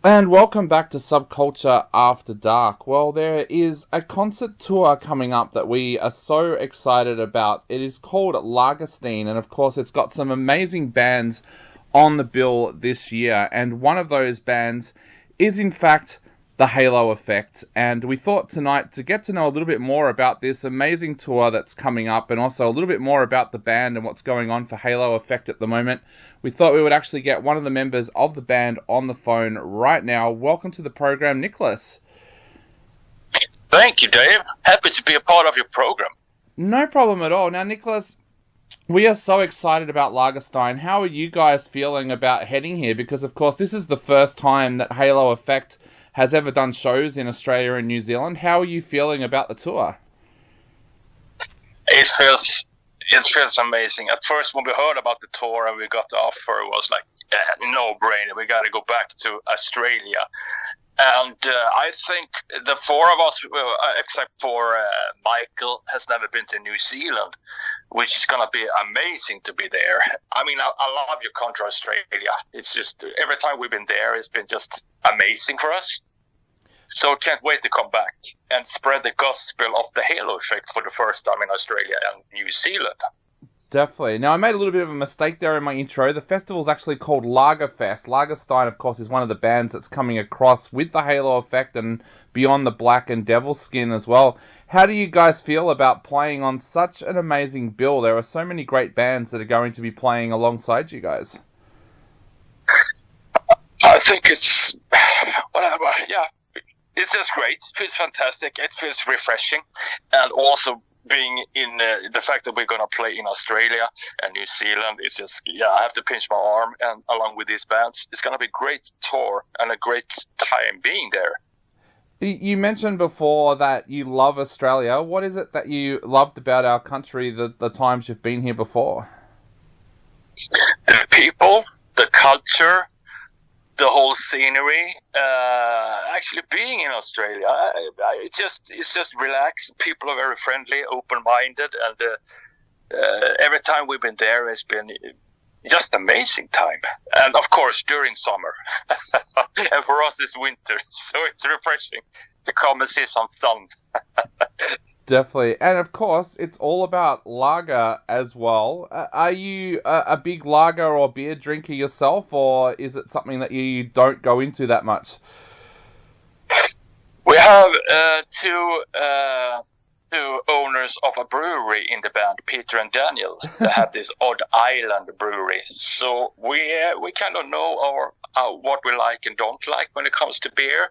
And welcome back to Subculture After Dark. Well, there is a concert tour coming up that we are so excited about. It is called Lagerfest, and of course it's got some amazing bands on the bill this year. And one of those bands is in fact the Halo Effect. And we thought tonight to get to know a little bit more about this amazing tour that's coming up and also a little bit more about the band and what's going on for Halo Effect at the moment. We thought we would actually get one of the members of the band on the phone right now. Welcome to the program, Nicholas. Thank you, Dave. Happy to be a part of your program. No problem at all. Now, Nicholas, we are so excited about Lagerfest. How are you guys feeling about heading here? Because, of course, this is the first time that Halo Effect has ever done shows in Australia and New Zealand. How are you feeling about the tour? It feels amazing. At first, when we heard about the tour and we got the offer, it was like, no brainer. We got to go back to Australia. And I think the four of us, except for Michael, has never been to New Zealand, which is going to be amazing to be there. I mean, I love your country, Australia. It's just, every time we've been there, it's been just amazing for us. So I can't wait to come back and spread the gospel of the Halo Effect for the first time in Australia and New Zealand. Definitely. Now, I made a little bit of a mistake there in my intro. The festival's actually called Lagerfest. Lagerfest, of course, is one of the bands that's coming across with the Halo Effect and Beyond the Black and Devil's Skin as well. How do you guys feel about playing on such an amazing bill? There are so many great bands that are going to be playing alongside you guys. I think it's, whatever, yeah. It's just great. It feels fantastic. It feels refreshing. And also being in the fact that we're going to play in Australia and New Zealand, it's just, I have to pinch my arm and along with these bands. It's going to be a great tour and a great time being there. You mentioned before that you love Australia. What is it that you loved about our country the times you've been here before? The people, the culture, the whole scenery, actually being in Australia, it's just relaxed. People are very friendly, open-minded, and every time we've been there, it's been just amazing time. And of course, during summer, and for us, it's winter, so it's refreshing to come and see some sun. Definitely. And of course, it's all about lager as well. Are you a big lager or beer drinker yourself, or is it something that you don't go into that much? We have two owners of a brewery in the band, Peter and Daniel, that have this Odd Island brewery. So we kind of know what we like and don't like when it comes to beer,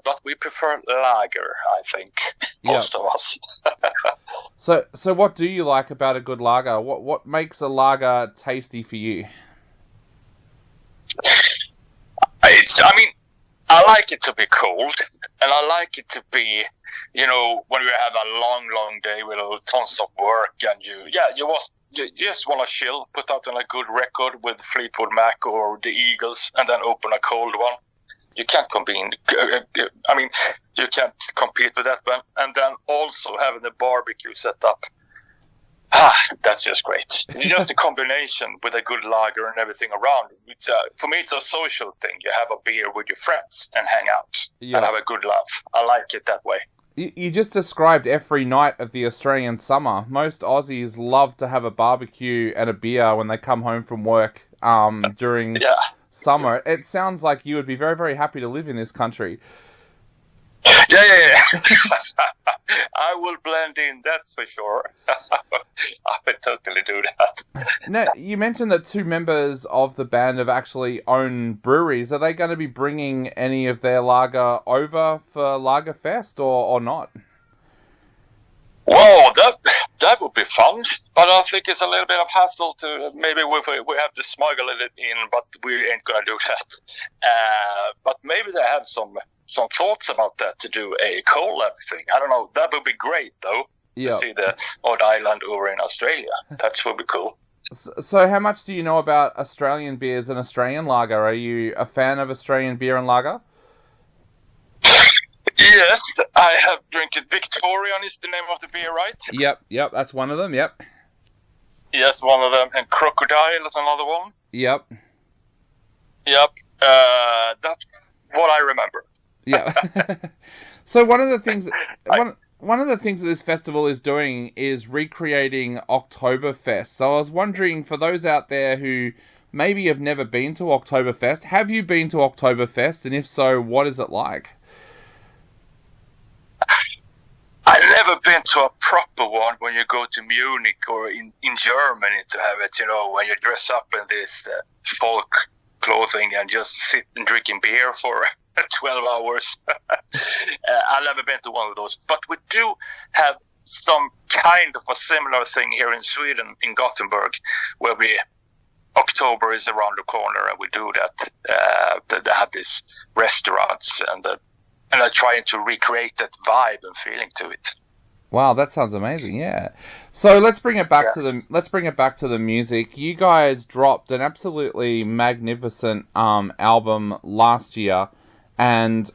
but we prefer lager, I think, most of us. So what do you like about a good lager? What makes a lager tasty for you? I like it to be cold, and I like it to be, when we have a long day with tons of work, and you just want to chill, put out on a good record with Fleetwood Mac or the Eagles, and then open a cold one. You can't you can't compete with that one. And then also having the barbecue set up. That's just great. It's just a combination with a good lager and everything around. For me, it's a social thing. You have a beer with your friends and hang out and have a good laugh. I like it that way. You just described every night of the Australian summer. Most Aussies love to have a barbecue and a beer when they come home from work during summer. It sounds like you would be very, very happy to live in this country. Yeah. I will blend in, that's for sure. I would totally do that. Now, you mentioned that two members of the band have actually owned breweries. Are they going to be bringing any of their lager over for Lagerfest or not? Whoa, that would be fun, but I think it's a little bit of hassle to maybe we have to smuggle it in, but we ain't gonna do that. But maybe they have some thoughts about that to do a collab thing. I don't know. That would be great though. To see the Odd Island over in Australia. That would be cool. So how much do you know about Australian beers and Australian lager? Are you a fan of Australian beer and lager? Yes, I have drinking Victorian is the name of the beer, right? Yep, that's one of them, yep. Yes, one of them, and Crocodile is another one. Yep. That what I remember. Yeah. So one of the things that this festival is doing is recreating Oktoberfest. So I was wondering, for those out there who maybe have never been to Oktoberfest, have you been to Oktoberfest? And if so, what is it like? I've never been to a proper one when you go to Munich or in Germany to have it, when you dress up in this folk clothing and just sit and drinking beer for 12 hours. I've never been to one of those. But we do have some kind of a similar thing here in Sweden, in Gothenburg, where October is around the corner and we do that. They have these restaurants and are trying to recreate that vibe and feeling to it. Wow, that sounds amazing. Yeah. So let's bring it back to the music. You guys dropped an absolutely magnificent album last year, and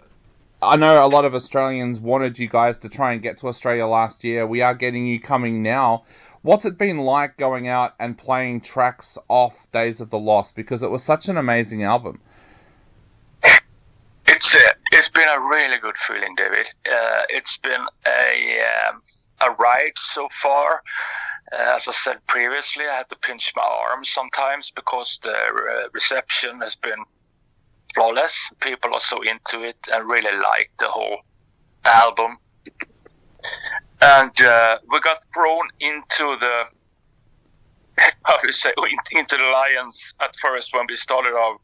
I know a lot of Australians wanted you guys to try and get to Australia last year. We are getting you coming now. What's it been like going out and playing tracks off Days of the Lost? Because it was such an amazing album. It's been a really good feeling, David. It's been a ride so far. As I said previously, I had to pinch my arm sometimes because the reception has been flawless. People are so into it and really like the whole album. And we got thrown into the into the lions at first when we started off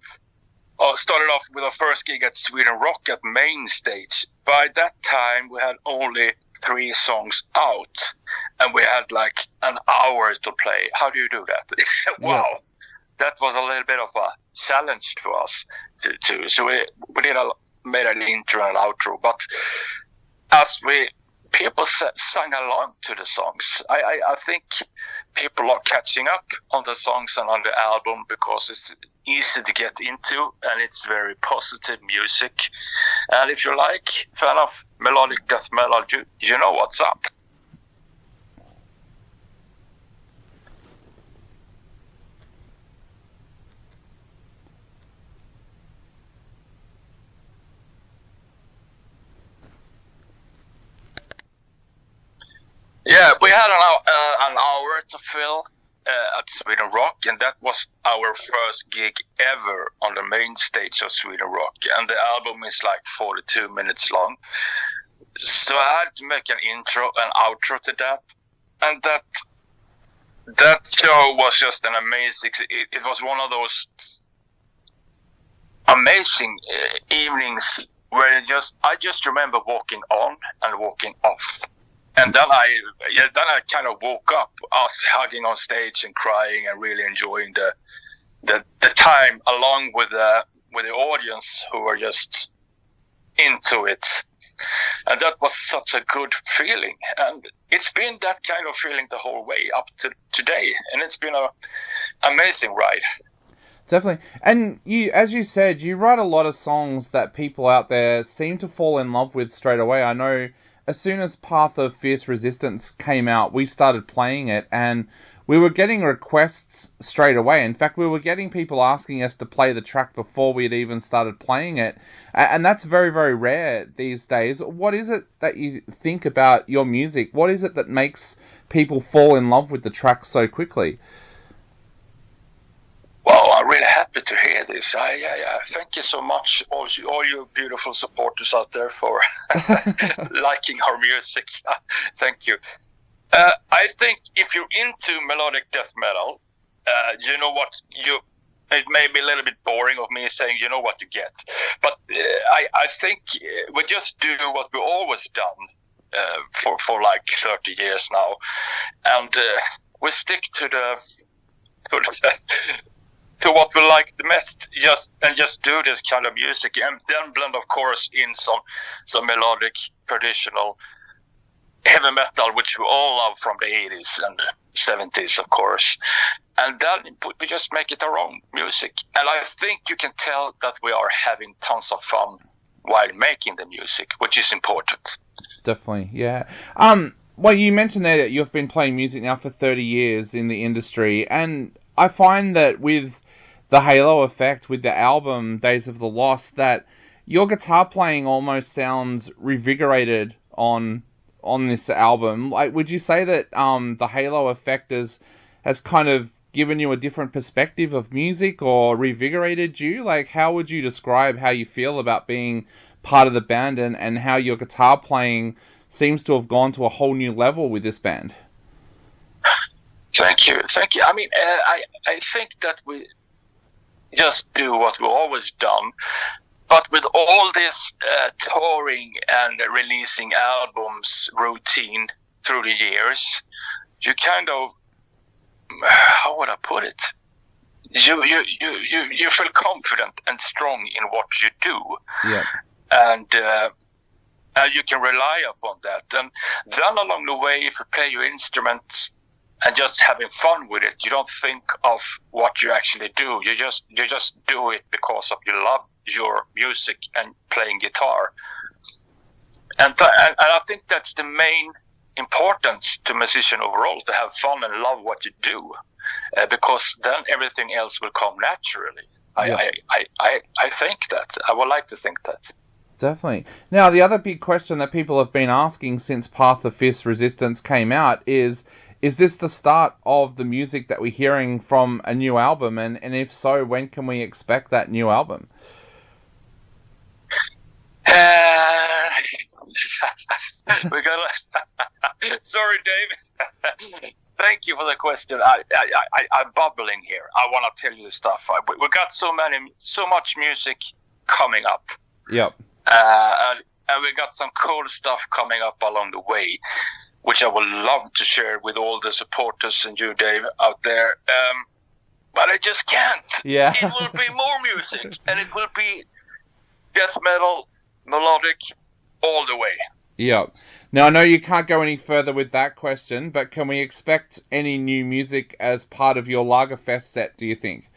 with our first gig at Sweden Rock at main stage. By that time, we had only 3 songs out, and we had like an hour to play. How do you do that? Wow, yeah. That was a little bit of a challenge to us. So we made an intro and outro, but as people sang along to the songs. I think people are catching up on the songs and on the album because it's easy to get into and it's very positive music. And if you're fan of melodic death metal, you know what's up. Yeah, we had an hour to fill at Sweden Rock, and that was our first gig ever on the main stage of Sweden Rock. And the album is like 42 minutes long. So I had to make an intro and outro to that. And that show was just an amazing... It was one of those amazing evenings where I just remember walking on and walking off. And then I kind of woke up, us hugging on stage and crying and really enjoying the time along with the audience who were just into it. And that was such a good feeling. And it's been that kind of feeling the whole way up to today. And it's been an amazing ride. Definitely. And as you said, you write a lot of songs that people out there seem to fall in love with straight away. I know as soon as Path of Fierce Resistance came out, we started playing it, and we were getting requests straight away. In fact, we were getting people asking us to play the track before we had even started playing it. And that's very, very rare these days. What is it that you think about your music? What is it that makes people fall in love with the track so quickly? Well, I'm really happy to hear this. Thank you so much, all you beautiful supporters out there, for liking our music. Thank you. I think if you're into melodic death metal, you know what it may be a little bit boring of me saying you know what you get, but I think we just do what we've always done for like 30 years now, and we stick to what we like the best, just do this kind of music, and then blend, of course, in some melodic, traditional heavy metal, which we all love from the 80s and 70s, of course. And then we just make it our own music. And I think you can tell that we are having tons of fun while making the music, which is important. Definitely, yeah. Well, you mentioned there that you've been playing music now for 30 years in the industry, and I find that with the halo effect, with the album Days of the Lost, that your guitar playing almost sounds revigorated on this album. Like, would you say that the Halo effect has kind of given you a different perspective of music or revigorated you? Like, how would you describe how you feel about being part of the band and how your guitar playing seems to have gone to a whole new level with this band? Thank you. I mean, I think that we just do what we've always done, but with all this touring and releasing albums routine through the years, you kind of, how would I put it? You feel confident and strong in what you do. Yeah. And you can rely upon that. And then along the way, if you play your instruments and just having fun with it, you don't think of what you actually do. You just do it because of you love your music and playing guitar. And I think that's the main importance to musician overall, to have fun and love what you do, because then everything else will come naturally. Yeah. I think that. I would like to think that. Definitely. Now, the other big question that people have been asking since Path of Fierce Resistance came out is this the start of the music that we're hearing from a new album? And if so, when can we expect that new album? We gotta. Sorry, Dave. Thank you for the question. I'm bubbling here. I want to tell you the stuff. We got so much music coming up. Yep. And we got some cool stuff coming up along the way, which I would love to share with all the supporters and you, Dave, out there. But I just can't. Yeah. It will be more music, and it will be death metal, melodic, all the way. Yep. Now, I know you can't go any further with that question, but can we expect any new music as part of your Lagerfest set, do you think?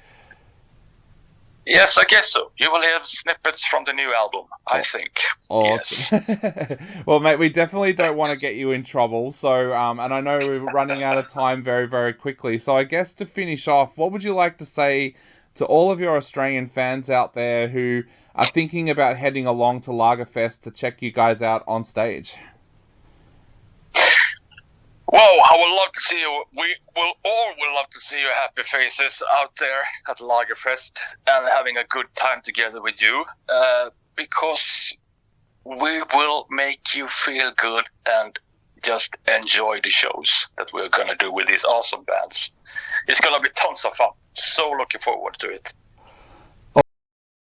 Yes, I guess so. You will hear snippets from the new album, I think. Awesome. Yes. Well, mate, we definitely don't want to get you in trouble. So, and I know we're running out of time very, very quickly. So I guess to finish off, what would you like to say to all of your Australian fans out there who are thinking about heading along to Lagerfest to check you guys out on stage? Well, I would love to see you. We will all love to see your happy faces out there at Lagerfest and having a good time together with you, because we will make you feel good and just enjoy the shows that we're going to do with these awesome bands. It's going to be tons of fun. So looking forward to it.